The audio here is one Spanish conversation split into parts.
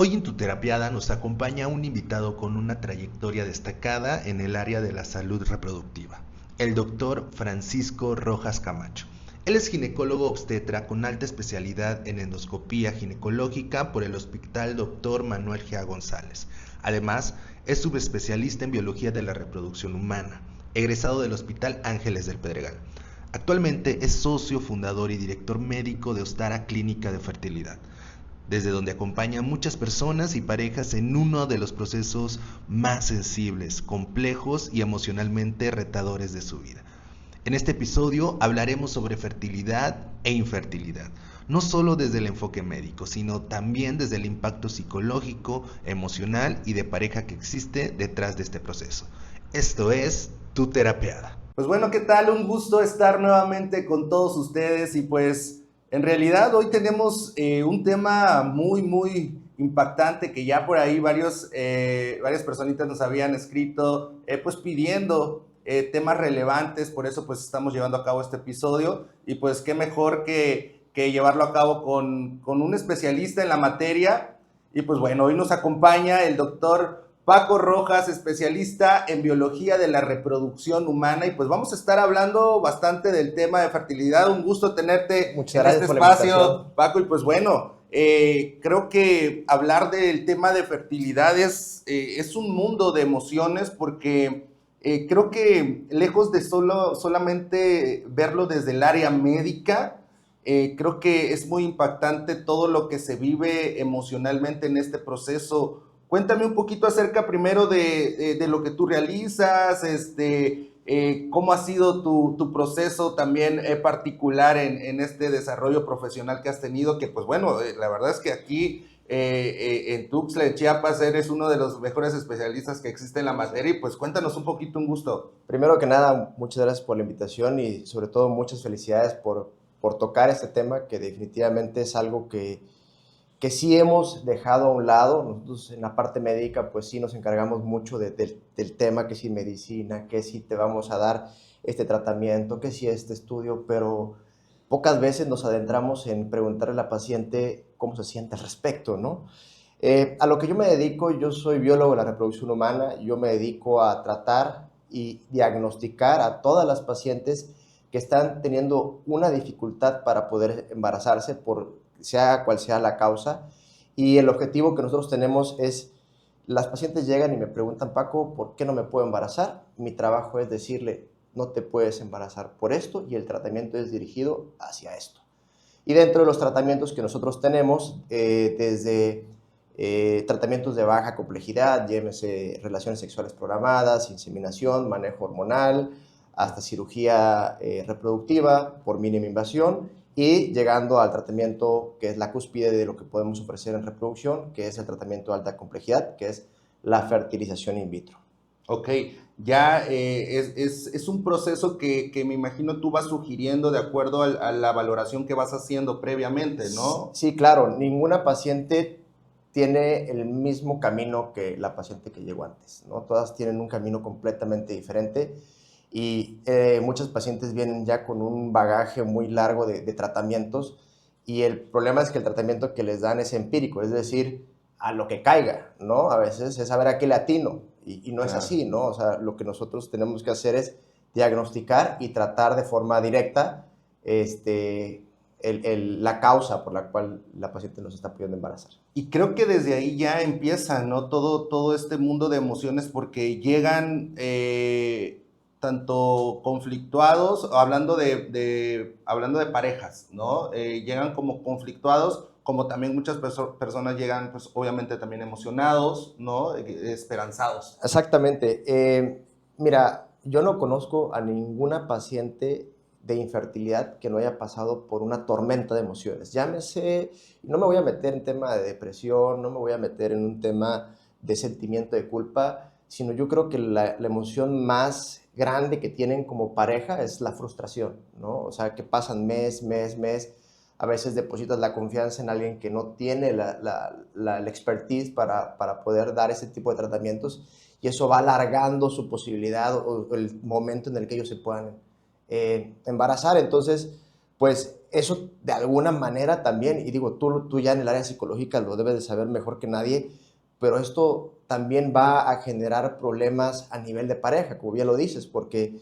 Hoy en Tu Terapiada nos acompaña un invitado con una trayectoria destacada en el área de la salud reproductiva, el doctor Francisco Rojas Camacho. Él es ginecólogo obstetra con alta especialidad en endoscopía ginecológica por el Hospital Dr. Manuel G. González. Además, es subespecialista en biología de la reproducción humana, egresado del Hospital Ángeles del Pedregal. Actualmente es socio fundador y director médico de Ostara Clínica de Fertilidad, desde donde acompaña a muchas personas y parejas en uno de los procesos más sensibles, complejos y emocionalmente retadores de su vida. En este episodio hablaremos sobre fertilidad e infertilidad, no solo desde el enfoque médico, sino también desde el impacto psicológico, emocional y de pareja que existe detrás de este proceso. Esto es Tu Terapiada. Pues bueno, ¿qué tal? Un gusto estar nuevamente con todos ustedes y pues en realidad hoy tenemos un tema muy impactante que ya por ahí varias personitas nos habían escrito pues pidiendo temas relevantes, por eso pues estamos llevando a cabo este episodio y pues qué mejor que llevarlo a cabo con un especialista en la materia y pues bueno, hoy nos acompaña el doctor Paco Rojas, especialista en biología de la reproducción humana y pues vamos a estar hablando bastante del tema de fertilidad. Un gusto tenerte en este espacio, Paco, y pues bueno, creo que hablar del tema de fertilidad es un mundo de emociones porque creo que lejos de solamente verlo desde el área médica, creo que es muy impactante todo lo que se vive emocionalmente en este proceso. Cuéntame un poquito acerca primero de lo que tú realizas, cómo ha sido tu proceso también particular en este desarrollo profesional que has tenido, que pues bueno, la verdad es que aquí en Tuxtla, en Chiapas, eres uno de los mejores especialistas que existe en la materia y pues cuéntanos un poquito, un gusto. Primero que nada, muchas gracias por la invitación y sobre todo muchas felicidades por tocar este tema que definitivamente es algo que sí hemos dejado a un lado. Nosotros en la parte médica pues sí nos encargamos mucho del tema, que si medicina, que si te vamos a dar este tratamiento, que si este estudio, pero pocas veces nos adentramos en preguntarle a la paciente cómo se siente al respecto, ¿no? A lo que yo me dedico, yo soy biólogo de la reproducción humana, yo me dedico a tratar y diagnosticar a todas las pacientes que están teniendo una dificultad para poder embarazarse, por sea cual sea la causa, y el objetivo que nosotros tenemos es, las pacientes llegan y me preguntan, Paco, ¿por qué no me puedo embarazar? Mi trabajo es decirle, no te puedes embarazar por esto, y el tratamiento es dirigido hacia esto. Y dentro de los tratamientos que nosotros tenemos, desde tratamientos de baja complejidad, llámese relaciones sexuales programadas, inseminación, manejo hormonal, hasta cirugía reproductiva por mínima invasión, y llegando al tratamiento que es la cúspide de lo que podemos ofrecer en reproducción, que es el tratamiento de alta complejidad, que es la fertilización in vitro. Ok, ya es un proceso que me imagino tú vas sugiriendo de acuerdo a la valoración que vas haciendo previamente, ¿no? Sí, claro, ninguna paciente tiene el mismo camino que la paciente que llegó antes, ¿no? Todas tienen un camino completamente diferente y muchas pacientes vienen ya con un bagaje muy largo de tratamientos, y el problema es que el tratamiento que les dan es empírico, es decir, a lo que caiga, ¿no? A veces es saber a qué le atino y no es así, ¿no? O sea, lo que nosotros tenemos que hacer es diagnosticar y tratar de forma directa la causa por la cual la paciente nos está pudiendo embarazar. Y creo que desde ahí ya empieza, ¿no? Todo este mundo de emociones porque llegan tanto conflictuados, hablando de parejas, ¿no? Llegan como conflictuados, como también muchas personas llegan, pues obviamente también emocionados, ¿no? Esperanzados. Exactamente. Mira, yo no conozco a ninguna paciente de infertilidad que no haya pasado por una tormenta de emociones. Llámese, no me voy a meter en tema de depresión, no me voy a meter en un tema de sentimiento de culpa, sino yo creo que la emoción más grande que tienen como pareja es la frustración, ¿no? O sea, que pasan mes, a veces depositas la confianza en alguien que no tiene la expertise para poder dar ese tipo de tratamientos, y eso va alargando su posibilidad o el momento en el que ellos se puedan embarazar. Entonces, pues eso de alguna manera también, y digo, tú ya en el área psicológica lo debes de saber mejor que nadie, pero esto también va a generar problemas a nivel de pareja, como bien lo dices, porque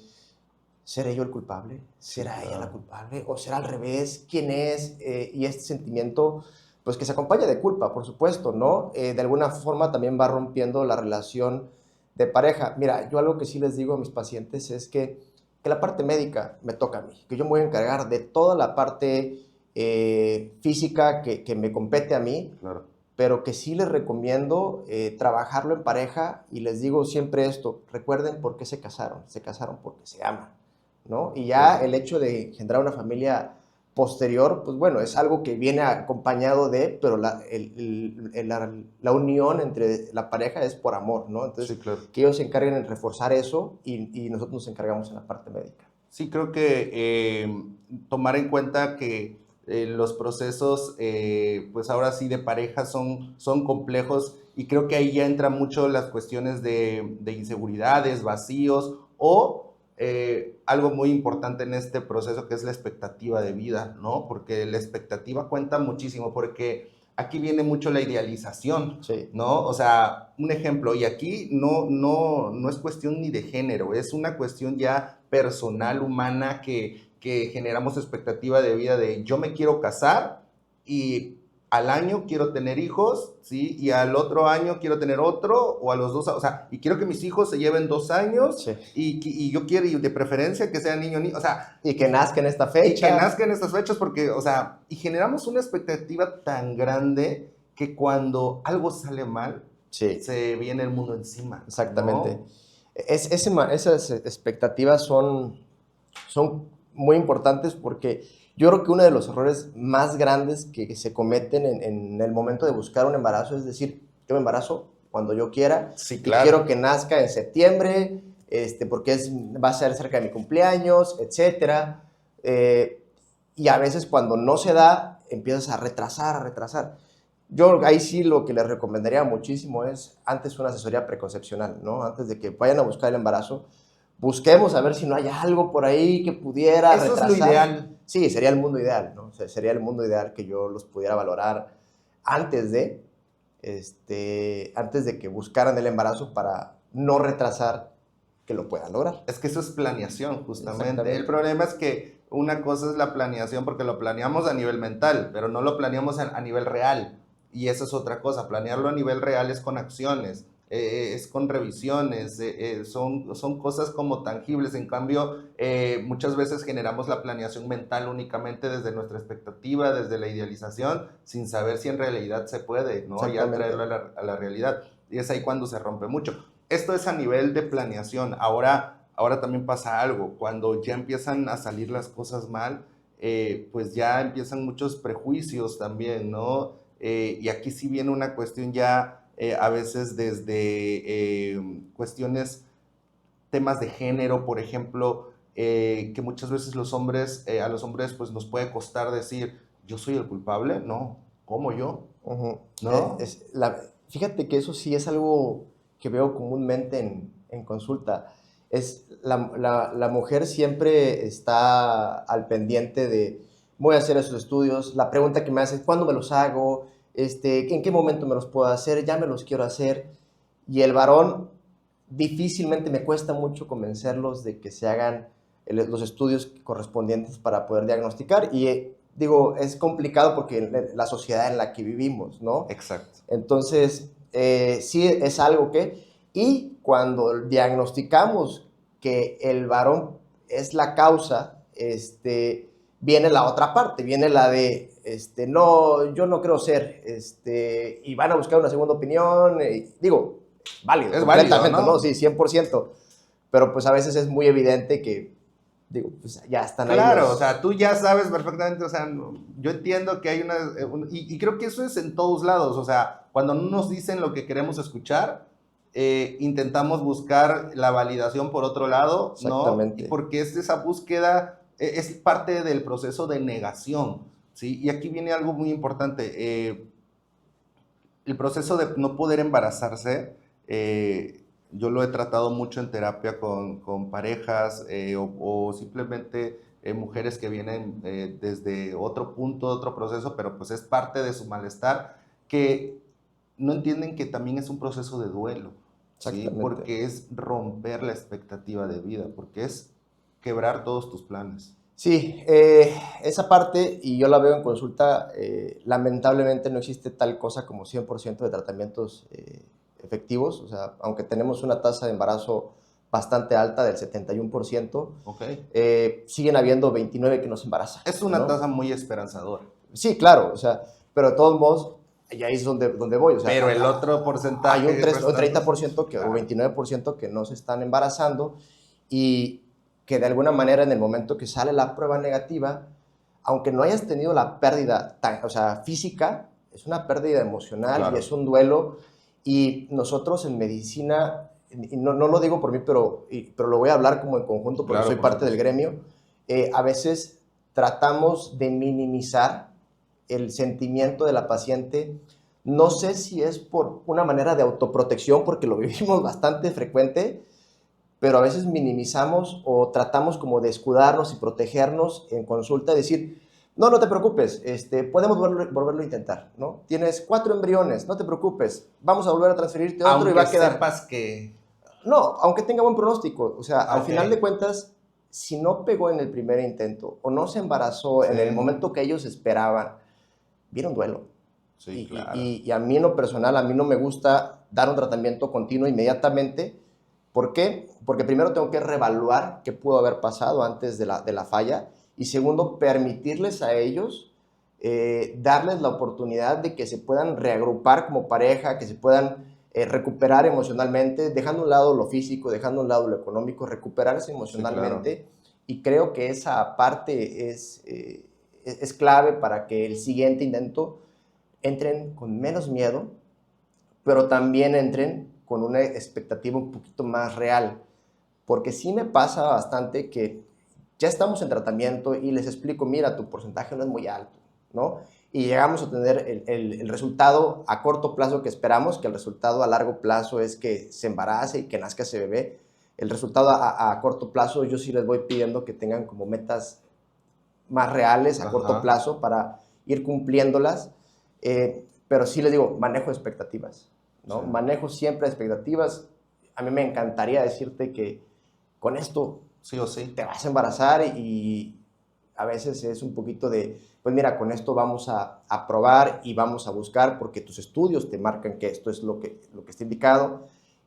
¿seré yo el culpable? ¿Será ella la culpable? ¿O será al revés? ¿Quién es? Y este sentimiento, pues que se acompaña de culpa, por supuesto, ¿no? De alguna forma también va rompiendo la relación de pareja. Mira, yo algo que sí les digo a mis pacientes es que la parte médica me toca a mí, que yo me voy a encargar de toda la parte física que me compete a mí, Claro. pero que sí les recomiendo trabajarlo en pareja y les digo siempre esto, recuerden por qué se casaron porque se aman, ¿no? Y ya el hecho de generar una familia posterior, pues bueno, es algo que viene acompañado de, pero la unión entre la pareja es por amor, ¿no? Entonces, Sí, claro. que ellos se encarguen en reforzar eso y nosotros nos encargamos en la parte médica. Sí, creo que tomar en cuenta que los procesos, pues ahora sí, de pareja son complejos y creo que ahí ya entran mucho las cuestiones de inseguridades, vacíos o algo muy importante en este proceso que es la expectativa de vida, ¿no? Porque la expectativa cuenta muchísimo, porque aquí viene mucho la idealización, Sí. ¿no? O sea, un ejemplo, y aquí no es cuestión ni de género, es una cuestión ya personal, humana, que generamos expectativa de vida de yo me quiero casar y al año quiero tener hijos, ¿sí? Y al otro año quiero tener otro, o a los 2, o sea, y quiero que mis hijos se lleven 2 años, Sí. y yo quiero, y de preferencia que sea niño, o sea, Y que nazca en esta y fecha. que nazca en estas fechas, porque, o sea, y generamos una expectativa tan grande que cuando algo sale mal, Sí. se viene el mundo encima. Exactamente. ¿No? Esas expectativas son muy importantes porque yo creo que uno de los errores más grandes que se cometen en el momento de buscar un embarazo es decir, yo me embarazo cuando yo quiera Sí, y claro. quiero que nazca en septiembre, porque va a ser cerca de mi cumpleaños, etc. Y a veces cuando no se da, empiezas a retrasar. Yo ahí sí lo que les recomendaría muchísimo es antes una asesoría preconcepcional, ¿no? Antes de que vayan a buscar el embarazo, busquemos a ver si no hay algo por ahí que pudiera Eso retrasar. es lo ideal. Sí, sería el mundo ideal, ¿no? O sea, sería el mundo ideal que yo los pudiera valorar antes antes de que buscaran el embarazo para no retrasar que lo puedan lograr. Es que eso es planeación, justamente. Exactamente. El problema es que una cosa es la planeación porque lo planeamos a nivel mental, pero no lo planeamos a nivel real. Y eso es otra cosa. Planearlo a nivel real es con acciones, es con revisiones, son cosas como tangibles. En cambio, muchas veces generamos la planeación mental únicamente desde nuestra expectativa, desde la idealización, sin saber si en realidad se puede, ¿no? Ya traerlo a la realidad. Y es ahí cuando se rompe mucho. Esto es a nivel de planeación. Ahora también pasa algo. Cuando ya empiezan a salir las cosas mal, pues ya empiezan muchos prejuicios también, ¿no? Y aquí sí viene una cuestión ya a veces desde cuestiones, temas de género, por ejemplo, que muchas veces a los hombres pues nos puede costar decir, yo soy el culpable, no, ¿cómo yo? Uh-huh. ¿No? Fíjate que eso sí es algo que veo comúnmente en consulta. La mujer siempre está al pendiente de, voy a hacer esos estudios, la pregunta que me hace es, ¿cuándo me los hago? ¿En qué momento me los puedo hacer? Ya me los quiero hacer. Y el varón, difícilmente me cuesta mucho convencerlos de que se hagan los estudios correspondientes para poder diagnosticar. Y digo, es complicado porque la sociedad en la que vivimos, ¿no? Exacto. Entonces, sí es algo que... Y cuando diagnosticamos que el varón es la causa, viene la otra parte, viene la de, no, yo no creo ser, y van a buscar una segunda opinión, digo, válido, Es completamente, válido, ¿no? Sí, 100%, pero pues a veces es muy evidente que, digo, pues ya están ahí Claro, los... o sea, tú ya sabes perfectamente, o sea, yo entiendo que hay y creo que eso es en todos lados, o sea, cuando no nos dicen lo que queremos escuchar, intentamos buscar la validación por otro lado, ¿no? Exactamente. Y porque es esa búsqueda, es parte del proceso de negación, ¿sí? Y aquí viene algo muy importante, el proceso de no poder embarazarse, yo lo he tratado mucho en terapia con parejas o simplemente mujeres que vienen desde otro punto, otro proceso, pero pues es parte de su malestar, que no entienden que también es un proceso de duelo, ¿sí? Porque es romper la expectativa de vida, porque es quebrar todos tus planes. Sí, esa parte, y yo la veo en consulta, lamentablemente no existe tal cosa como 100% de tratamientos efectivos, o sea, aunque tenemos una tasa de embarazo bastante alta, del 71%, siguen habiendo 29 que no se embarazan. Es una tasa muy esperanzadora. Sí, claro, o sea, pero de todos modos, y ahí es donde voy. O sea, pero el otro porcentaje... Hay un 30% o 29% que no se están embarazando, y que de alguna manera en el momento que sale la prueba negativa, aunque no hayas tenido la pérdida física, es una pérdida emocional y es un duelo. Y nosotros en medicina, y no lo digo por mí, pero lo voy a hablar como en conjunto porque soy parte del gremio, a veces tratamos de minimizar el sentimiento de la paciente. No sé si es por una manera de autoprotección, porque lo vivimos bastante frecuente, pero a veces minimizamos o tratamos como de escudarnos y protegernos en consulta y decir, no te preocupes, podemos volverlo a intentar, ¿no? Tienes 4 embriones, no te preocupes, vamos a volver a transferirte otro aunque y va a quedar... sepas que... No, aunque tenga buen pronóstico, o sea, al final de cuentas, si no pegó en el primer intento o no se embarazó en el momento que ellos esperaban, viene un duelo. Sí, claro. Y a mí en lo personal, a mí no me gusta dar un tratamiento continuo inmediatamente. ¿Por qué? Porque primero tengo que reevaluar qué pudo haber pasado antes de la falla, y segundo, permitirles a ellos, darles la oportunidad de que se puedan reagrupar como pareja, que se puedan recuperar emocionalmente, dejando a un lado lo físico, dejando a un lado lo económico, recuperarse emocionalmente. Sí, claro. Y creo que esa parte es clave para que el siguiente intento entren con menos miedo, pero también entren con una expectativa un poquito más real, porque sí me pasa bastante que ya estamos en tratamiento y les explico, mira, tu porcentaje no es muy alto, ¿no? Y llegamos a tener el resultado a corto plazo que esperamos, que el resultado a largo plazo es que se embarace y que nazca ese bebé. El resultado a corto plazo yo sí les voy pidiendo que tengan como metas más reales a corto plazo para ir cumpliéndolas, pero sí les digo, manejo expectativas, ¿no? Sí. Manejo siempre expectativas. A mí me encantaría decirte que con esto sí o sí te vas a embarazar, y a veces es un poquito de, pues mira, con esto vamos a probar y vamos a buscar porque tus estudios te marcan que esto es lo que está indicado,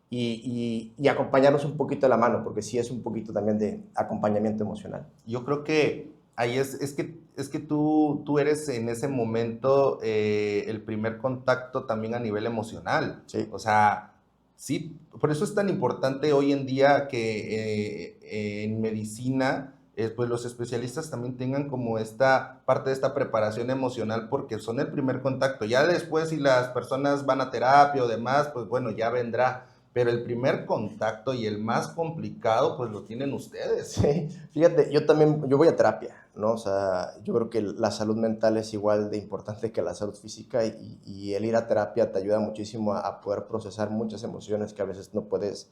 y acompañarnos un poquito de la mano, porque sí es un poquito también de acompañamiento emocional. Yo creo que ahí es que tú eres en ese momento el primer contacto también a nivel emocional. Sí. O sea, sí, por eso es tan importante hoy en día que en medicina pues los especialistas también tengan como esta parte de esta preparación emocional, porque son el primer contacto. Ya después, si las personas van a terapia o demás, pues bueno, ya vendrá. Pero el primer contacto y el más complicado, pues lo tienen ustedes. Sí, fíjate, yo voy a terapia, ¿no? O sea, yo creo que la salud mental es igual de importante que la salud física, y el ir a terapia te ayuda muchísimo a poder procesar muchas emociones que a veces no puedes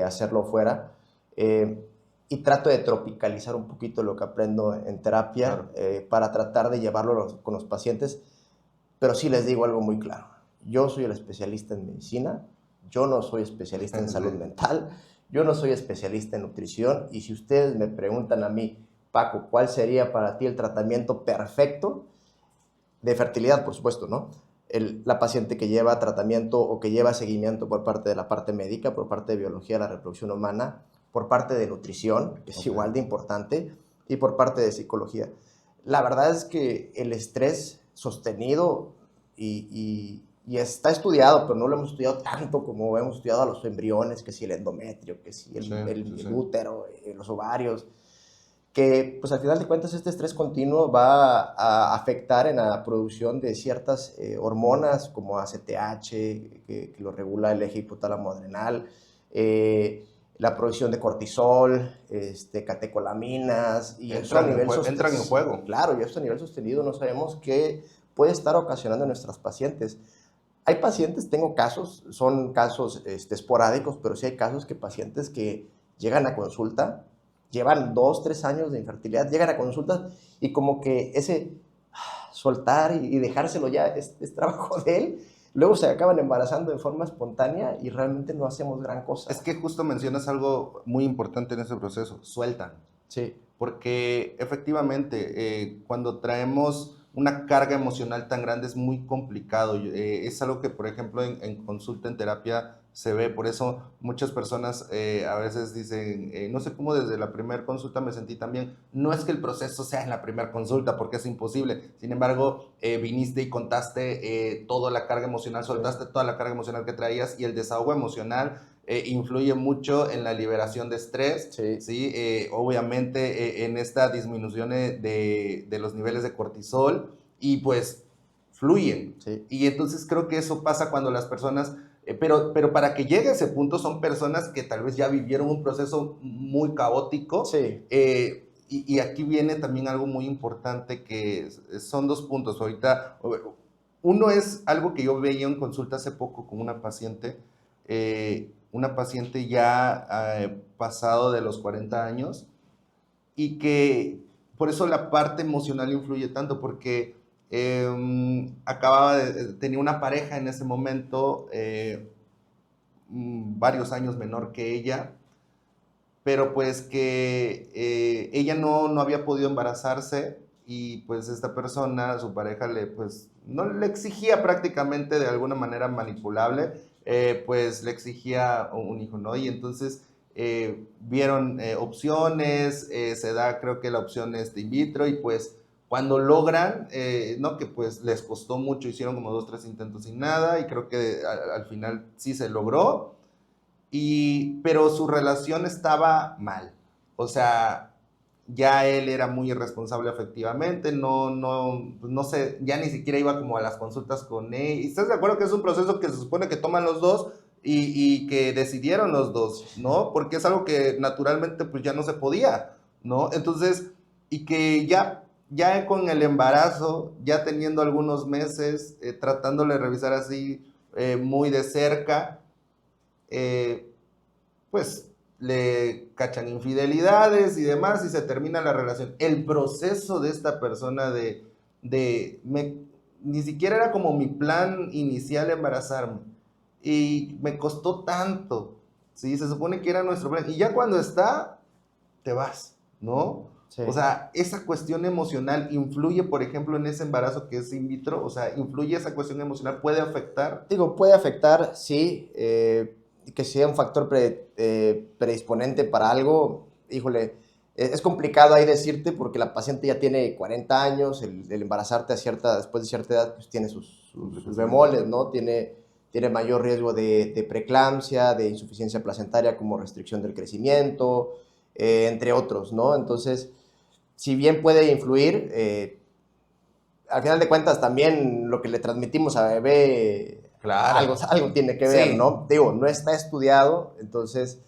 hacerlo fuera. Y trato de tropicalizar un poquito lo que aprendo en terapia, claro, para tratar de llevarlo con los pacientes, pero sí les digo algo muy claro. Yo soy el especialista en medicina, yo no soy especialista en salud mental, yo no soy especialista en nutrición, y si ustedes me preguntan a mí, Paco, ¿cuál sería para ti el tratamiento perfecto de fertilidad? Por supuesto, ¿no? La paciente que lleva tratamiento o que lleva seguimiento por parte de la parte médica, por parte de biología de la reproducción humana, por parte de nutrición, que es igual de importante, y por parte de psicología. La verdad es que el estrés sostenido y está estudiado, pero no lo hemos estudiado tanto como hemos estudiado a los embriones, que si el endometrio, que si el útero, los ovarios, que pues al final de cuentas este estrés continuo va a afectar en la producción de ciertas hormonas como ACTH, que lo regula el eje hipotálamo adrenal, la producción de cortisol, catecolaminas, y entran en juego. Claro, y esto a nivel sostenido no sabemos qué puede estar ocasionando en nuestras pacientes. Hay pacientes, tengo casos, son casos esporádicos, pero sí hay casos que pacientes que llegan a consulta llevan 2, 3 años de infertilidad, llegan a consultas y como que ese soltar y dejárselo ya es trabajo de él. Luego se acaban embarazando de forma espontánea y realmente no hacemos gran cosa. Es que justo mencionas algo muy importante en ese proceso, sueltan. Sí. Porque efectivamente, cuando traemos una carga emocional tan grande es muy complicado. Es algo que, por ejemplo, en consulta, en terapia, se ve. Por eso muchas personas a veces dicen, no sé cómo desde la primera consulta me sentí tan bien. No es que el proceso sea en la primera consulta, porque es imposible. Sin embargo, viniste y contaste toda la carga emocional, soltaste toda la carga emocional que traías, y el desahogo emocional influye mucho en la liberación de estrés, Sí. ¿sí? Obviamente en esta disminución de los niveles de cortisol, y pues fluyen. Sí. Y entonces creo que eso pasa cuando las personas, pero para que llegue a ese punto son personas que tal vez ya vivieron un proceso muy caótico. Sí. Y aquí viene también algo muy importante, que son 2 puntos. Ahorita, uno es algo que yo veía en consulta hace poco con una paciente ya pasado de los 40 años, y que por eso la parte emocional influye tanto, porque tenía una pareja en ese momento, varios años menor que ella, pero pues que ella no había podido embarazarse, y pues esta persona, su pareja, pues no le exigía, prácticamente de alguna manera manipulable, pues le exigía un hijo, ¿no? Y entonces vieron opciones, se da, creo que la opción in vitro, y pues cuando logran, ¿no? Que pues les costó mucho, hicieron como 2, 3 intentos sin nada, y creo que al final sí se logró. Pero su relación estaba mal. O sea, ya él era muy irresponsable afectivamente, no sé, ya ni siquiera iba como a las consultas con él. ¿Y estás de acuerdo que es un proceso que se supone que toman los dos y que decidieron los dos, ¿no? Porque es algo que naturalmente pues ya no se podía, ¿no? Entonces, y que ya con el embarazo, ya teniendo algunos meses, tratándole de revisar así muy de cerca, pues le cachan infidelidades y demás, y se termina la relación. El proceso de esta persona ni siquiera era como mi plan inicial embarazarme, y me costó tanto, ¿sí? Se supone que era nuestro plan, y ya cuando está, te vas, ¿no? Sí. O sea, esa cuestión emocional influye, por ejemplo, en ese embarazo que es in vitro. O sea, influye esa cuestión emocional, puede afectar. Digo, puede afectar, sí, que sea un factor predisponente para algo. Híjole, es complicado ahí decirte, porque la paciente ya tiene 40 años, el embarazarte después de cierta edad, pues tiene sus bemoles, ¿no? Tiene mayor riesgo de preeclampsia, de insuficiencia placentaria como restricción del crecimiento, entre otros, ¿no? Entonces, si bien puede influir, al final de cuentas también lo que le transmitimos a bebé, Claro. algo tiene que ver, Sí. ¿no? Digo, no está estudiado, entonces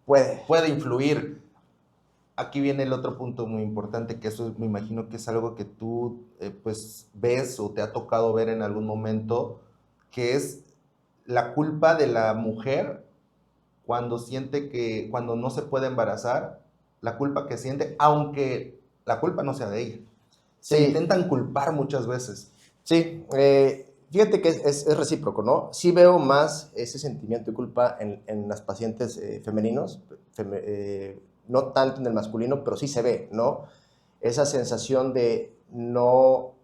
puede influir. Aquí viene el otro punto muy importante, que eso me imagino que es algo que tú pues ves o te ha tocado ver en algún momento, que es la culpa de la mujer cuando cuando no se puede embarazar, la culpa que siente, aunque la culpa no sea de ella. Se Sí. intentan culpar muchas veces. Sí, fíjate que es recíproco, ¿no? Sí veo más ese sentimiento de culpa en las pacientes femeninos, no tanto en el masculino, pero sí se ve, ¿no? Esa sensación de no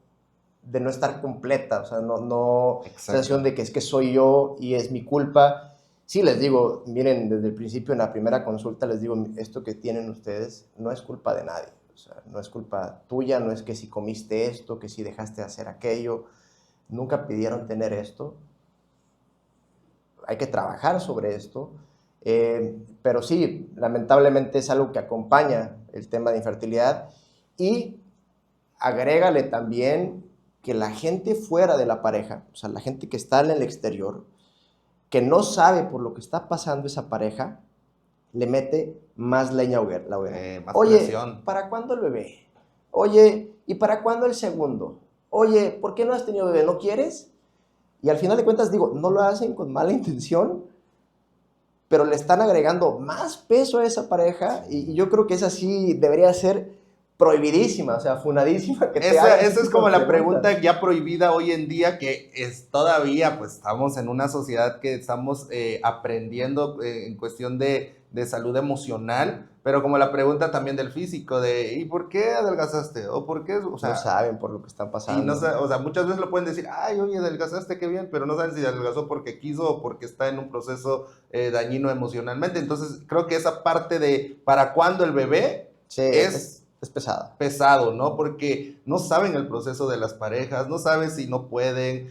estar completa, o sea, sensación de que es que soy yo y es mi culpa. Sí, les digo, miren, desde el principio, en la primera consulta, les digo, esto que tienen ustedes no es culpa de nadie. O sea, no es culpa tuya, no es que si comiste esto, que si dejaste de hacer aquello, nunca pidieron tener esto. Hay que trabajar sobre esto, pero sí, lamentablemente es algo que acompaña el tema de infertilidad, y agrégale también que la gente fuera de la pareja, o sea, la gente que está en el exterior, que no sabe por lo que está pasando esa pareja, le mete más leña a la hoguera. Más Oye, presión. ¿para cuándo el bebé? Oye, ¿y para cuándo el segundo? Oye, ¿por qué no has tenido bebé? ¿No quieres? Y al final de cuentas, digo, no lo hacen con mala intención, pero le están agregando más peso a esa pareja y yo creo que esa sí debería ser prohibidísima, o sea, funadísima. Que esa es como la pregunta ya prohibida hoy en día, que es todavía, pues estamos en una sociedad que estamos aprendiendo en cuestión de salud emocional, pero como la pregunta también del físico, de ¿y por qué adelgazaste? ¿O por qué? O sea, no saben por lo que están pasando. y no, o sea, muchas veces lo pueden decir, ay, oye, adelgazaste, qué bien, pero no saben si adelgazó porque quiso o porque está en un proceso dañino emocionalmente. Entonces, creo que esa parte de ¿para cuándo el bebé? Sí, Es es pesado. pesado, ¿no? Porque no saben el proceso de las parejas, no saben si no pueden.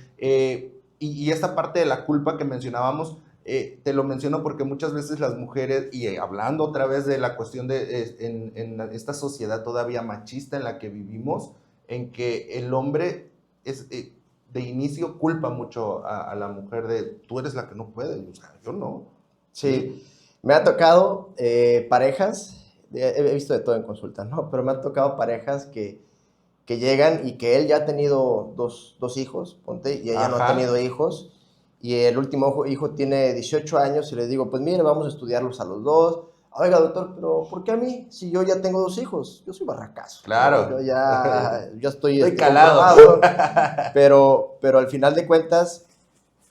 Y esta parte de la culpa que mencionábamos, te lo menciono porque muchas veces las mujeres, y hablando otra vez de la cuestión de en esta sociedad todavía machista en la que vivimos, en que el hombre es de inicio culpa mucho a la mujer de tú eres la que no puede, o sea, yo no. Sí, me ha tocado parejas, he visto de todo en consulta, ¿no? Pero me han tocado parejas que llegan y que él ya ha tenido dos hijos, ponte, y ella no ha Ajá. tenido hijos, y el último hijo tiene 18 años y le digo, pues mire, vamos a estudiarlos a los dos. Oiga, doctor, pero ¿por qué a mí? Si yo ya tengo 2 hijos, yo soy barracazo. Claro. ¿No? Yo estoy calado. pero al final de cuentas,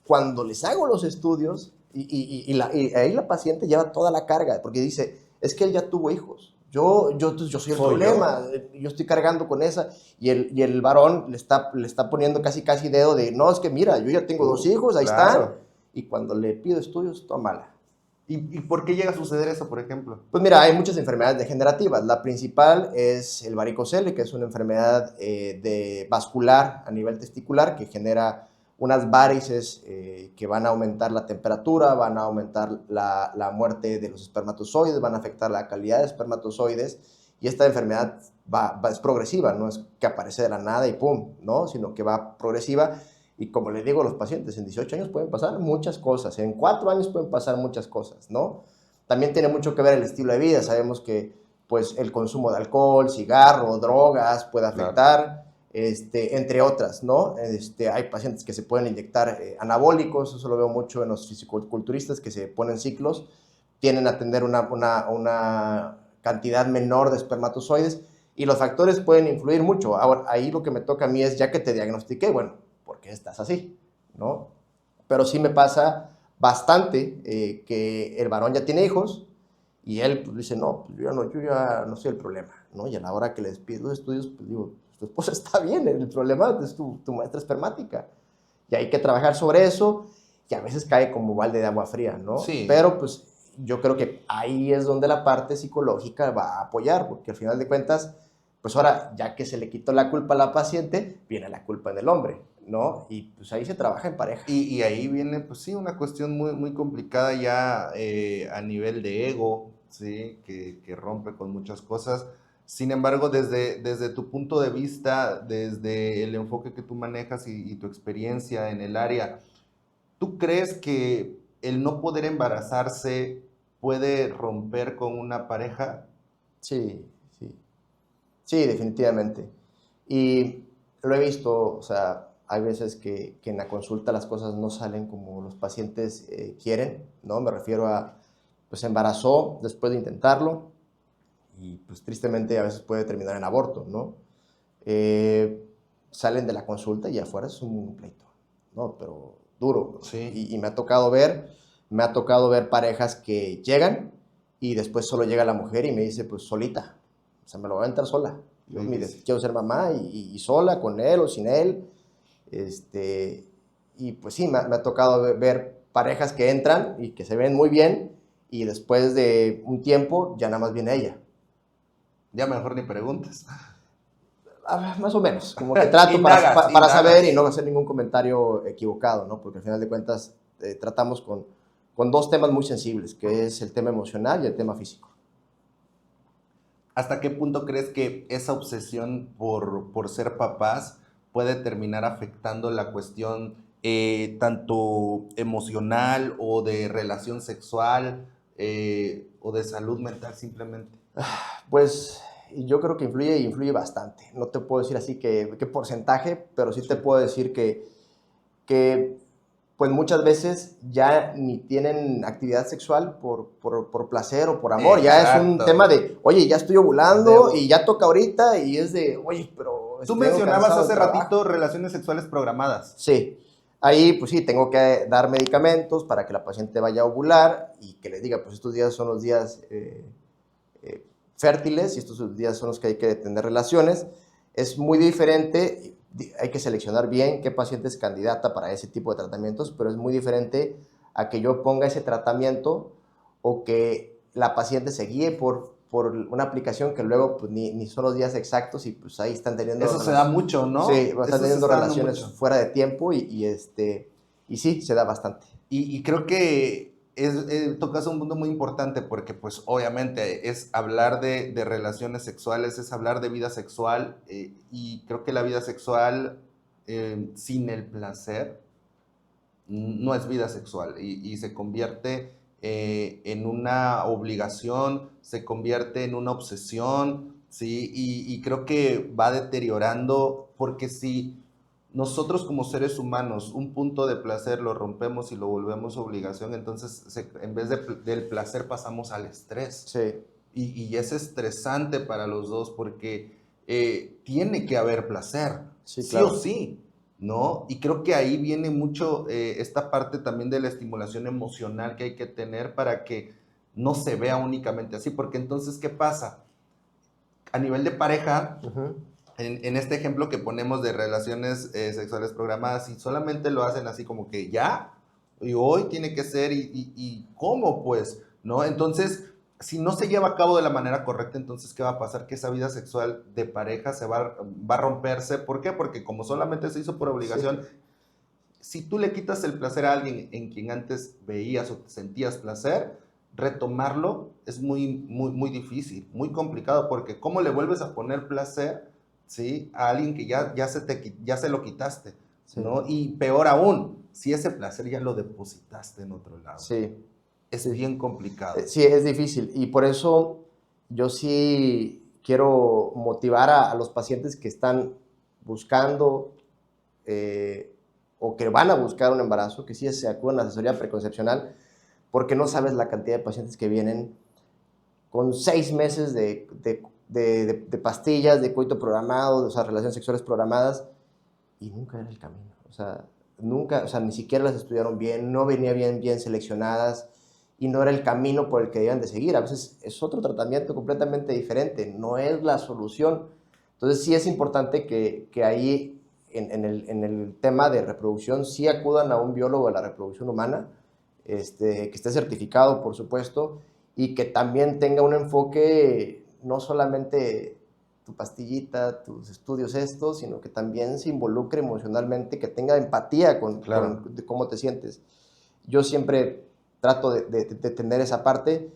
cuando les hago los estudios, y ahí la paciente lleva toda la carga, porque dice, es que él ya tuvo hijos, yo soy el problema, yo estoy cargando con esa, y el varón le está poniendo casi dedo de, no, es que mira, yo ya tengo 2 hijos, ahí claro. están, y cuando le pido estudios, tómala. ¿Y por qué llega a suceder eso, por ejemplo? Pues mira, hay muchas enfermedades degenerativas. La principal es el varicocele, que es una enfermedad vascular a nivel testicular que genera unas varices que van a aumentar la temperatura, van a aumentar la muerte de los espermatozoides, van a afectar la calidad de espermatozoides, y esta enfermedad es progresiva, no es que aparece de la nada y pum, ¿no? Sino que va progresiva. Y como le digo a los pacientes, en 18 años pueden pasar muchas cosas, en 4 años pueden pasar muchas cosas, ¿no? También tiene mucho que ver el estilo de vida. Sabemos que pues, el consumo de alcohol, cigarro, drogas puede afectar, entre otras, ¿no? Hay pacientes que se pueden inyectar anabólicos, eso lo veo mucho en los fisicoculturistas que se ponen ciclos, tienen a tener una cantidad menor de espermatozoides, y los factores pueden influir mucho. Ahora, ahí lo que me toca a mí es, ya que te diagnostiqué, bueno, ¿por qué estás así? ¿No? Pero sí me pasa bastante que el varón ya tiene hijos y él pues, dice, no, pues yo ya no soy el problema, ¿no? Y a la hora que les pido estudios, pues digo, tu esposa está bien, el problema es tu maestra espermática. Y hay que trabajar sobre eso, y a veces cae como balde de agua fría, ¿no? Sí. Pero pues yo creo que ahí es donde la parte psicológica va a apoyar, porque al final de cuentas, pues ahora, ya que se le quitó la culpa a la paciente, viene la culpa del hombre, ¿no? Y pues ahí se trabaja en pareja. Y ahí viene, pues sí, una cuestión muy complicada ya a nivel de ego, ¿sí? Que rompe con muchas cosas. Sin embargo, desde tu punto de vista, desde el enfoque que tú manejas y tu experiencia en el área, ¿tú crees que el no poder embarazarse puede romper con una pareja? Sí, sí. Sí, definitivamente. Y lo he visto, o sea, hay veces que en la consulta las cosas no salen como los pacientes quieren, ¿no? Me refiero a, pues se embarazó después de intentarlo y pues tristemente a veces puede terminar en aborto, ¿no? Salen de la consulta y afuera es un pleito, ¿no? Pero duro. Sí. Y me ha tocado ver parejas que llegan y después solo llega la mujer y me dice, pues solita, o sea, me lo voy a aventar sola. Yo, Sí, mire, sí. quiero ser mamá y sola, con él o sin él. Y pues sí, me ha tocado ver parejas que entran y que se ven muy bien y después de un tiempo ya nada más viene ella. Ya mejor ni preguntas. Más o menos, como que trato Indagas. para saber y no hacer ningún comentario equivocado, ¿no? Porque al final de cuentas tratamos con 2 temas muy sensibles, que es el tema emocional y el tema físico. ¿Hasta qué punto crees que esa obsesión por ser papás puede terminar afectando la cuestión tanto emocional o de relación sexual o de salud mental simplemente? Pues yo creo que influye bastante. No te puedo decir así qué porcentaje, pero sí te puedo decir que pues muchas veces ya ni tienen actividad sexual por placer o por amor. Ya es un tema de, oye, ya estoy ovulando y ya toca ahorita, y es de, oye, pero Tú vengo mencionabas cansado hace del trabajo. ratito relaciones sexuales programadas. Sí, ahí pues sí, tengo que dar medicamentos para que la paciente vaya a ovular y que le diga, pues estos días son los días fértiles y estos días son los que hay que tener relaciones. Es muy diferente, hay que seleccionar bien qué paciente es candidata para ese tipo de tratamientos, pero es muy diferente a que yo ponga ese tratamiento o que la paciente se guíe por una aplicación que luego pues, ni son los días exactos y pues ahí están teniendo Eso se da mucho, ¿no? sí, están Eso se teniendo está dando relaciones mucho. fuera de tiempo y sí, se da bastante. Y creo que tocas un punto muy importante porque pues obviamente es hablar de relaciones sexuales, es hablar de vida sexual y creo que la vida sexual sin el placer no es vida sexual y se convierte en una obligación, se convierte en una obsesión, ¿sí? Y creo que va deteriorando porque si nosotros como seres humanos un punto de placer lo rompemos y lo volvemos obligación, entonces en vez del placer pasamos al estrés. Sí. Y es estresante para los dos porque tiene que haber placer, Sí, sí claro. o sí, ¿no? Y creo que ahí viene mucho esta parte también de la estimulación emocional que hay que tener para que no se vea únicamente así, porque entonces, ¿qué pasa? A nivel de pareja, en este ejemplo que ponemos de relaciones sexuales programadas, y solamente lo hacen así como que ya, y hoy tiene que ser, y cómo pues, ¿no? Entonces, si no se lleva a cabo de la manera correcta, entonces, ¿qué va a pasar? Que esa vida sexual de pareja va a romperse. ¿Por qué? Porque como solamente se hizo por obligación, Sí. si tú le quitas el placer a alguien en quien antes veías o sentías placer, retomarlo es muy difícil, muy complicado, porque ¿cómo le vuelves a poner placer, ¿sí? A alguien que ya se lo quitaste, Sí. ¿no? Y peor aún, si ese placer ya lo depositaste en otro lado. Sí. Es Sí. bien complicado. Sí, es difícil y por eso yo sí quiero motivar a los pacientes que están buscando o que van a buscar un embarazo, que sí se acudan a la asesoría preconcepcional, porque no sabes la cantidad de pacientes que vienen con 6 meses de pastillas, de coito programado, o sea, relaciones sexuales programadas, y nunca era el camino. O sea, nunca, o sea, ni siquiera las estudiaron bien, no venía bien seleccionadas y no era el camino por el que debían de seguir. A veces es otro tratamiento completamente diferente, no es la solución. Entonces sí es importante que ahí en el tema de reproducción sí acudan a un biólogo de la reproducción humana, que esté certificado, por supuesto, y que también tenga un enfoque no solamente tu pastillita, tus estudios estos, sino que también se involucre emocionalmente, que tenga empatía Claro. de cómo te sientes. Yo siempre trato de tener esa parte.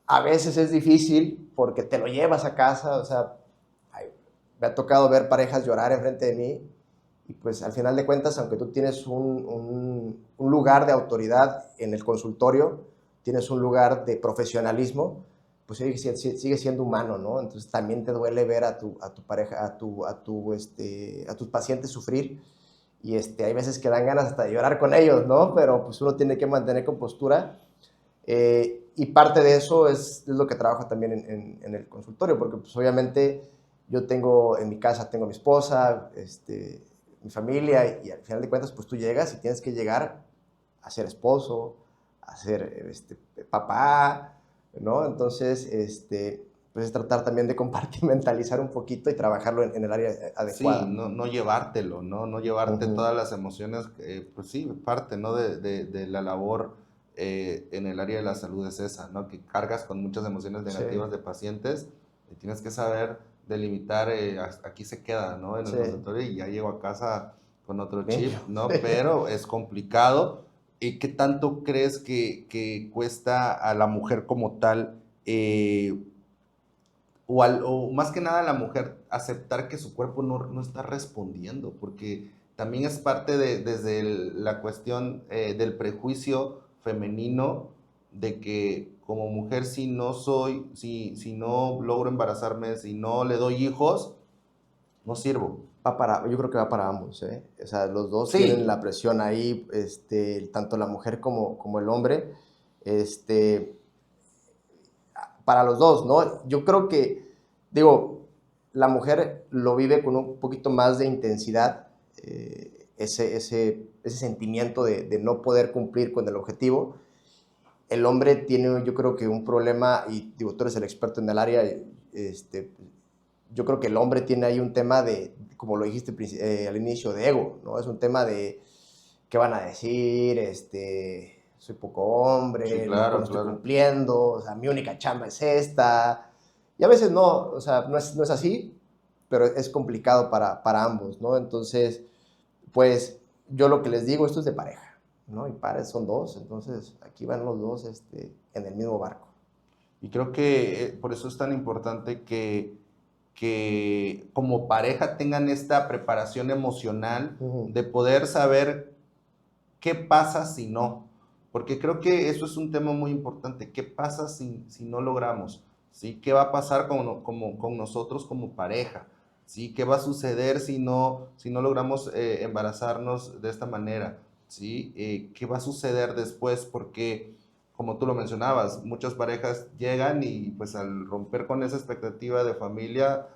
A veces es difícil porque te lo llevas a casa, o sea, me ha tocado ver parejas llorar enfrente de mí y pues al final de cuentas, aunque tú tienes un lugar de autoridad en el consultorio, tienes un lugar de profesionalismo, pues sigue siendo humano, ¿no? Entonces también te duele ver a tu pareja, a tus pacientes sufrir y hay veces que dan ganas hasta de llorar con ellos, ¿no? Pero pues uno tiene que mantener compostura y parte de eso es lo que trabajo también en el consultorio, porque pues obviamente yo tengo en mi casa, tengo a mi esposa, mi familia, y al final de cuentas pues tú llegas y tienes que llegar a ser esposo, a ser papá, ¿no? Entonces, pues es tratar también de compartimentalizar un poquito y trabajarlo en el área adecuada. Sí, no llevártelo, ¿no? No llevarte todas las emociones, pues sí, parte, ¿no? De la labor en el área de la salud es esa, ¿no? Que cargas con muchas emociones negativas Sí. de pacientes y tienes que saber delimitar, aquí se queda, ¿no? En el Sí. consultorio y ya llego a casa con otro Bien. chip, ¿no? Pero es complicado. ¿Y qué tanto crees que cuesta a la mujer como tal? O más que nada la mujer aceptar que su cuerpo no está respondiendo, porque también es parte desde la cuestión del prejuicio femenino, de que como mujer si no logro embarazarme, si no le doy hijos, no sirvo. yo creo que va para ambos, ¿eh? O sea, los dos Sí, tienen la presión ahí, tanto la mujer como el hombre, este, para los dos, ¿no? Yo creo que, digo, la mujer lo vive con un poquito más de intensidad, ese sentimiento de no poder cumplir con el objetivo. El hombre tiene, yo creo que un problema, y digo, tú eres el experto en el área, yo creo que el hombre tiene ahí un tema de, como lo dijiste al inicio, de ego, ¿no? Es un tema de qué van a decir, soy poco sí, hombre, no claro, estoy claro. cumpliendo, o sea, mi única chamba es esta. Y a veces no, o sea, no es así, pero es complicado para ambos, ¿no? Entonces, pues yo lo que les digo, esto es de pareja, ¿no? Y pares son dos, entonces aquí van los dos en el mismo barco. Y creo que por eso es tan importante que como pareja tengan esta preparación emocional Ujú. de poder saber qué pasa si no. Porque creo que eso es un tema muy importante. ¿Qué pasa si no logramos? ¿Sí? ¿Qué va a pasar con nosotros como pareja? ¿Sí? ¿Qué va a suceder si no logramos embarazarnos de esta manera? ¿Sí? ¿Qué va a suceder después? Porque, como tú lo mencionabas, muchas parejas llegan y pues al romper con esa expectativa de familia,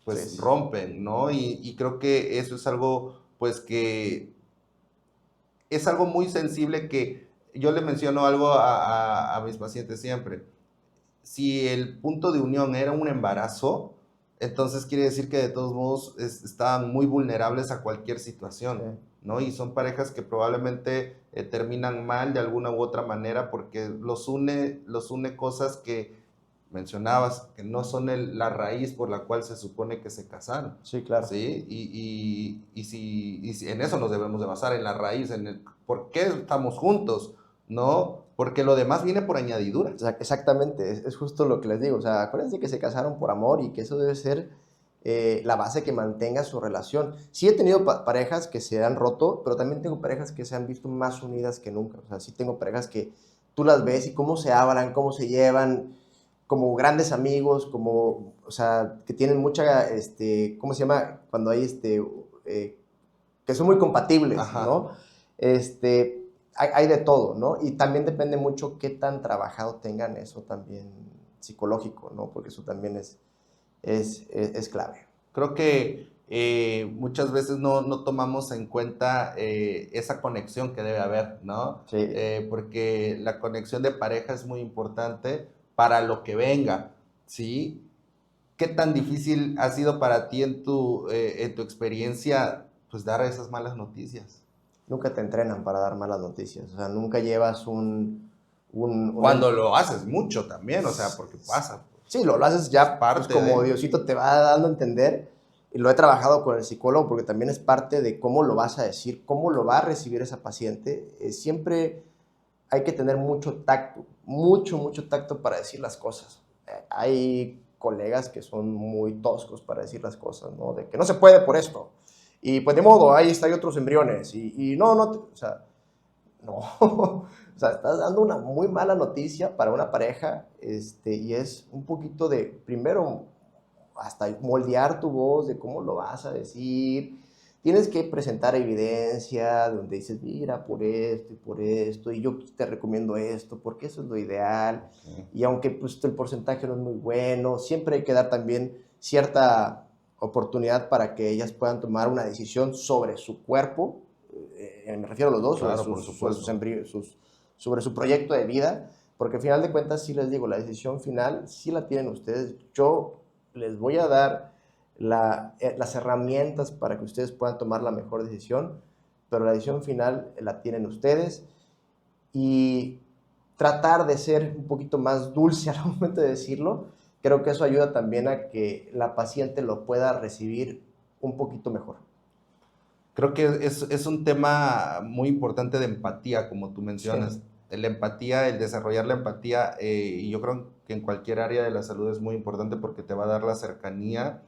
Sí, pues sí, sí. rompen, ¿no? Y creo que eso es algo, pues que es algo muy sensible que yo le menciono algo a mis pacientes siempre. Si el punto de unión era un embarazo, entonces quiere decir que de todos modos estaban muy vulnerables a cualquier Sí. situación, ¿no? Y son parejas que probablemente terminan mal de alguna u otra manera porque los une cosas que mencionabas, que no son la raíz por la cual se supone que se casaron. Sí, claro. ¿Sí? Y si en eso nos debemos de basar, en la raíz, en el por qué estamos juntos, ¿no? Porque lo demás viene por añadidura. Exactamente, es justo lo que les digo. O sea, acuérdense que se casaron por amor y que eso debe ser la base que mantenga su relación. Sí he tenido parejas que se han roto, pero también tengo parejas que se han visto más unidas que nunca. O sea, sí tengo parejas que tú las ves y cómo se hablan, cómo se llevan, como grandes amigos, como, o sea, que tienen mucha, ¿cómo se llama? Cuando hay, que son muy compatibles, Ajá. ¿no? Hay de todo, ¿no? Y también depende mucho qué tan trabajado tengan eso también psicológico, ¿no? Porque eso también es clave. Creo que muchas veces no tomamos en cuenta esa conexión que debe haber, ¿no? Sí, Porque la conexión de pareja es muy importante para lo que venga, ¿sí? ¿Qué tan difícil ha sido para ti en tu experiencia, pues, dar esas malas noticias? nunca te entrenan para dar malas noticias, o sea, nunca llevas Cuando lo haces mucho también, o sea, porque pasa, Sí, lo haces es ya, pues parte como de... Diosito te va dando a entender, y lo he trabajado con el psicólogo porque también es parte de cómo lo vas a decir, cómo lo va a recibir esa paciente. Siempre hay que tener mucho tacto, mucho tacto para decir las cosas. Hay colegas que son muy toscos para decir las cosas, ¿no? De que no se puede por esto. Y pues de modo, ahí está, hay otros embriones. Y no, o sea, no, o sea, estás dando una muy mala noticia para una pareja, y es un poquito de, primero, hasta moldear tu voz, de cómo lo vas a decir. Tienes que presentar evidencia donde dices, mira, por esto, y yo te recomiendo esto, porque eso es lo ideal. Y aunque pues, el porcentaje no es muy bueno, siempre hay que dar también cierta oportunidad para que ellas puedan tomar una decisión sobre su cuerpo, me refiero a los dos, Claro, por supuesto. sobre su proyecto de vida, porque al final de cuentas, sí les digo, la decisión final sí la tienen ustedes. Yo les voy a dar las herramientas para que ustedes puedan tomar la mejor decisión, pero la decisión final la tienen ustedes y tratar de ser un poquito más dulce al momento de decirlo, creo que eso ayuda también a que la paciente lo pueda recibir un poquito mejor. Creo que es un tema muy importante de empatía, como tú Sí, mencionas. La empatía, el desarrollar la empatía, y yo creo que en cualquier área de la salud es muy importante porque te va a dar la cercanía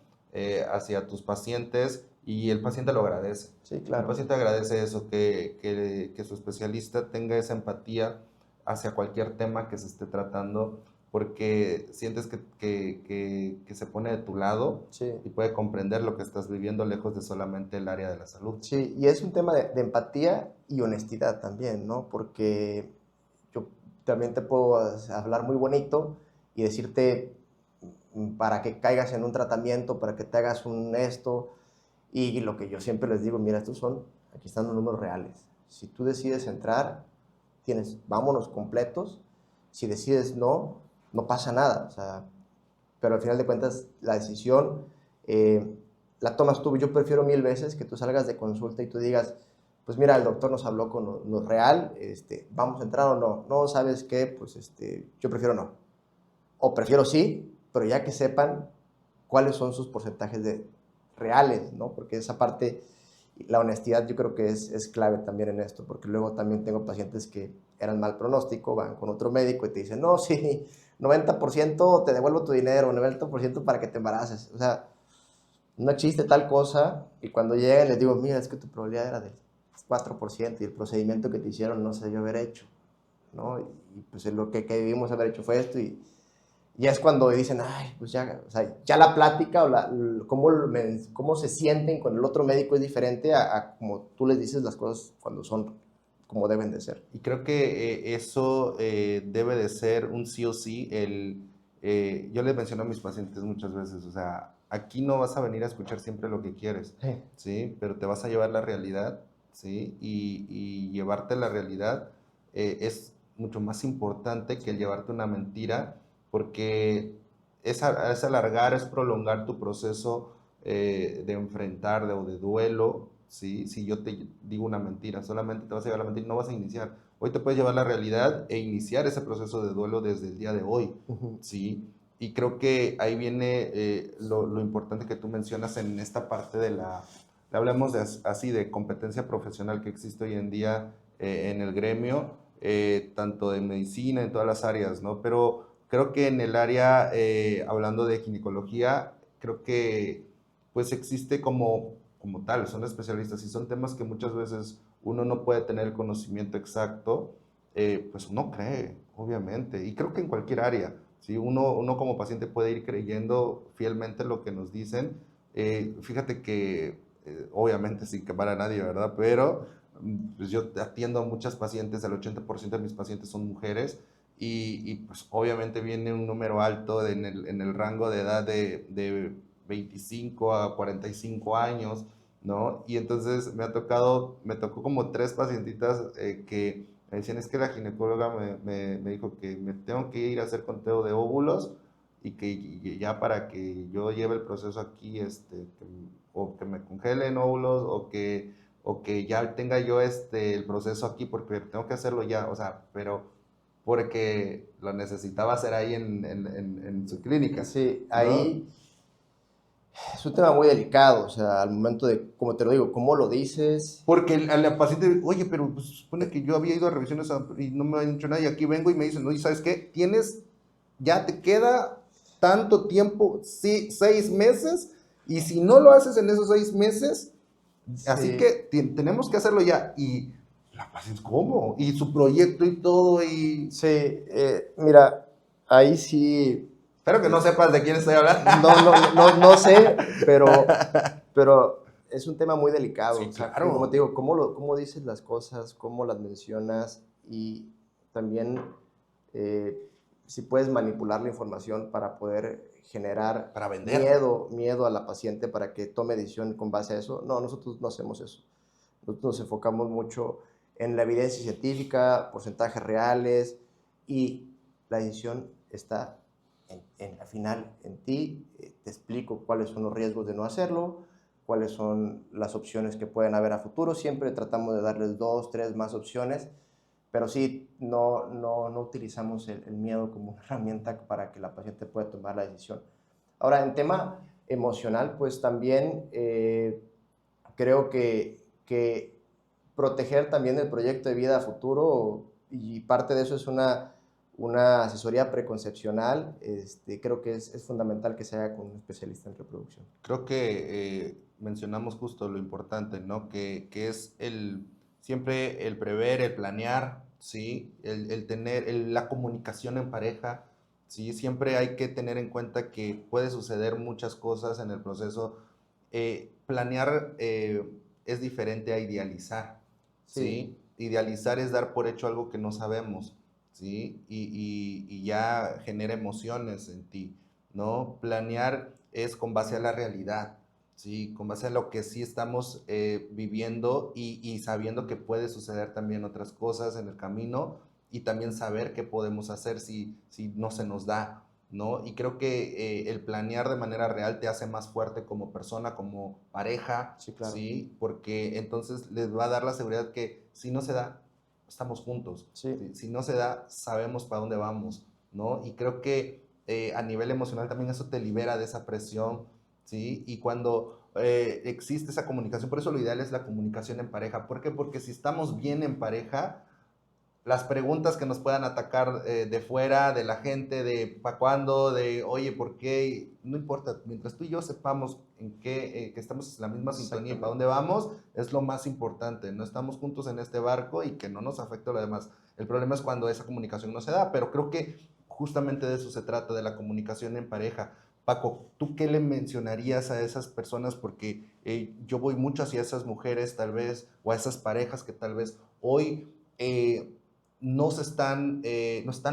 hacia tus pacientes y el paciente lo agradece. sí, El claro. paciente agradece eso, que su especialista tenga esa empatía hacia cualquier tema que se esté tratando, porque sientes que se pone de tu lado Sí. y puede comprender lo que estás viviendo lejos de solamente el área de la salud. Sí, y es un tema de empatía y honestidad también, ¿no? Porque yo también te puedo hablar muy bonito y decirte para que caigas en un tratamiento, para que te hagas un esto, y lo que yo siempre les digo, mira, aquí están los números reales. Si tú decides entrar, vámonos completos. Si decides no pasa nada. O sea, pero al final de cuentas, la decisión la tomas tú. Yo prefiero 1000 veces que tú salgas de consulta y tú digas, pues mira, el doctor nos habló con lo real, vamos a entrar o no. No, ¿sabes qué? Pues yo prefiero no. O prefiero sí, pero ya que sepan cuáles son sus porcentajes reales, ¿no? Porque esa parte, la honestidad yo creo que es clave también en esto, porque luego también tengo pacientes que eran mal pronóstico, van con otro médico y te dicen, no, sí, 90% te devuelvo tu dinero, 90% para que te embaraces. O sea, no existe tal cosa, y cuando llegan les digo, mira, es que tu probabilidad era del 4% y el procedimiento que te hicieron no se debió haber hecho, ¿no? Y pues lo que debimos haber hecho fue esto, y ya es cuando dicen, ay, pues ya, o sea, ya la plática o cómo se sienten con el otro médico es diferente a como tú les dices las cosas cuando son como deben de ser. Y creo que eso debe de ser un sí o sí. Yo les menciono a mis pacientes muchas veces, o sea, aquí no vas a venir a escuchar siempre lo que quieres, Sí. ¿sí? Pero te vas a llevar la realidad, ¿sí? Y llevarte la realidad es mucho más importante que el llevarte una mentira, porque es alargar, es prolongar tu proceso de enfrentar o de duelo, ¿sí? Si yo te digo una mentira, solamente te vas a llevar la mentira y no vas a iniciar. Hoy te puedes llevar la realidad e iniciar ese proceso de duelo desde el día de hoy, ¿sí? Y creo que ahí viene lo importante que tú mencionas en esta parte hablamos así de competencia profesional que existe hoy en día en el gremio, tanto de medicina, en todas las áreas, ¿no? Pero creo que en el área, hablando de ginecología, creo que pues existe como tal, son especialistas y son temas que muchas veces uno no puede tener el conocimiento exacto, pues uno cree, obviamente, y creo que en cualquier área, ¿sí? Uno como paciente puede ir creyendo fielmente lo que nos dicen. Fíjate que, obviamente sin quemar a nadie, ¿verdad? Pero pues yo atiendo a muchas pacientes, el 80% de mis pacientes son mujeres, pues obviamente viene un número alto en el rango de edad de 25 a 45 años, ¿no? Y entonces me tocó como 3 pacientitas que me decían, es que la ginecóloga me dijo que me tengo que ir a hacer conteo de óvulos y que ya para que yo lleve el proceso aquí, o que me congelen óvulos o que ya tenga yo el proceso aquí porque tengo que hacerlo ya, o sea, pero porque lo necesitaba hacer ahí en su clínica. Sí, ¿no? ahí es un tema muy delicado, o sea, al momento de, como te lo digo, cómo lo dices. Porque al paciente, oye, pero pues, supone que yo había ido a revisiones y no me han dicho nada, y aquí vengo y me dicen, oye, ¿sabes qué? Ya te queda tanto tiempo, sí, 6 meses, y si no lo haces en esos 6 meses, así Sí, que tenemos que hacerlo ya. Y la paciente, ¿cómo? Y su proyecto y todo, y... sí, mira, ahí sí, Espero que no sepas de quién estoy hablando. no sé, pero es un tema muy delicado. Sí, O sea, como claro. te digo, cómo dices las cosas, cómo las mencionas, y también si puedes manipular la información para poder generar Para vender. miedo a la paciente para que tome decisión con base a eso. No, nosotros no hacemos eso. Nosotros nos enfocamos mucho en la evidencia científica, porcentajes reales, y la decisión está al final en ti. Te explico cuáles son los riesgos de no hacerlo, cuáles son las opciones que pueden haber a futuro. Siempre tratamos de darles 2, 3 más opciones, pero sí, no utilizamos el miedo como una herramienta para que la paciente pueda tomar la decisión. Ahora, en tema emocional, pues también creo que proteger también el proyecto de vida a futuro, y parte de eso es una asesoría preconcepcional. Creo que es fundamental que se haga con un especialista en reproducción. Creo que mencionamos justo lo importante, ¿no? Que es siempre el prever, el planear, ¿sí? El tener la comunicación en pareja, ¿sí? Siempre hay que tener en cuenta que puede suceder muchas cosas en el proceso. Planear es diferente a idealizar, Sí, ¿sí? Idealizar es dar por hecho algo que no sabemos, ¿sí? Y ya genera emociones en ti, ¿no? Planear es con base a la realidad, ¿sí? Con base a lo que sí estamos viviendo y sabiendo que puede suceder también otras cosas en el camino y también saber qué podemos hacer si no se nos da, ¿no? Y creo que el planear de manera real te hace más fuerte como persona, como pareja, sí, claro. ¿sí? Porque entonces les va a dar la seguridad que si no se da, estamos juntos. Sí, ¿Sí? Si no se da, sabemos para dónde vamos, ¿no? Y creo que a nivel emocional también eso te libera de esa presión, ¿sí? Y cuando existe esa comunicación, por eso lo ideal es la comunicación en pareja. ¿Por qué? Porque si estamos bien en pareja, las preguntas que nos puedan atacar de fuera, de la gente, de para cuándo, de oye, ¿por qué? No importa, mientras tú y yo sepamos en qué, que estamos en la misma sintonía y para exactamente. dónde vamos, es lo más importante. No estamos juntos en este barco y que no nos afecte lo demás. El problema es cuando esa comunicación no se da, pero creo que justamente de eso se trata, de la comunicación en pareja. Paco, ¿tú qué le mencionarías a esas personas? Porque yo voy mucho hacia esas mujeres tal vez, o a esas parejas que tal vez hoy no están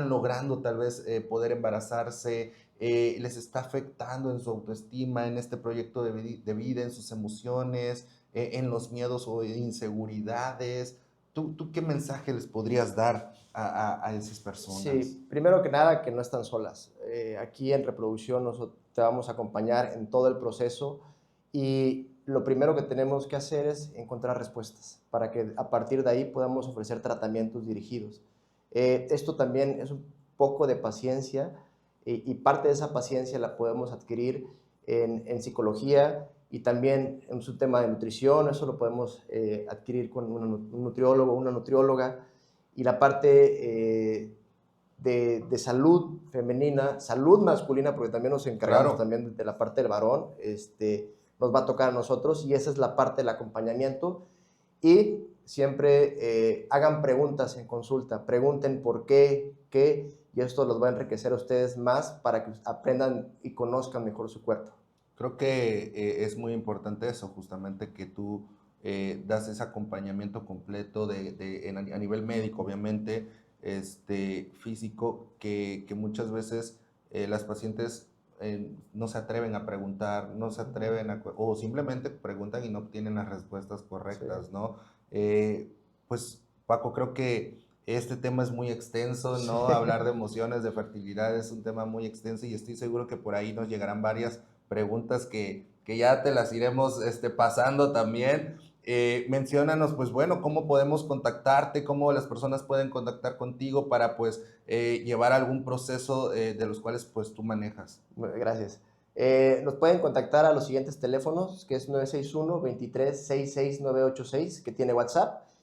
logrando tal vez poder embarazarse, les está afectando en su autoestima, en este proyecto de vida, en sus emociones, en los miedos o inseguridades. ¿Tú qué mensaje les podrías dar a esas personas? Sí, primero que nada, que no están solas. Aquí en Reproducción nosotros te vamos a acompañar en todo el proceso y lo primero que tenemos que hacer es encontrar respuestas para que a partir de ahí podamos ofrecer tratamientos dirigidos. Esto también es un poco de paciencia y parte de esa paciencia la podemos adquirir en psicología y también en su tema de nutrición, eso lo podemos adquirir con un nutriólogo, una nutrióloga y la parte de salud femenina, salud masculina, porque también nos encargamos Claro. también de la parte del varón, nos va a tocar a nosotros y esa es la parte del acompañamiento. Y siempre hagan preguntas en consulta, pregunten por qué, y esto los va a enriquecer a ustedes más para que aprendan y conozcan mejor su cuerpo. Creo que es muy importante eso, justamente que tú das ese acompañamiento completo a nivel médico, obviamente, físico, que muchas veces las pacientes no se atreven a preguntar, no se atreven o simplemente preguntan y no obtienen las respuestas Sí, correctas, ¿no? Pues Paco, creo que este tema es muy extenso, sí. ¿no? Hablar de emociones, de fertilidad es un tema muy extenso y estoy seguro que por ahí nos llegarán varias preguntas que ya te las iremos pasando también. Menciónanos, pues bueno, cómo podemos contactarte, cómo las personas pueden contactar contigo para pues llevar algún proceso de los cuales pues tú manejas. Bueno, gracias. Nos pueden contactar a los siguientes teléfonos, que es 961-23-66986, que tiene WhatsApp,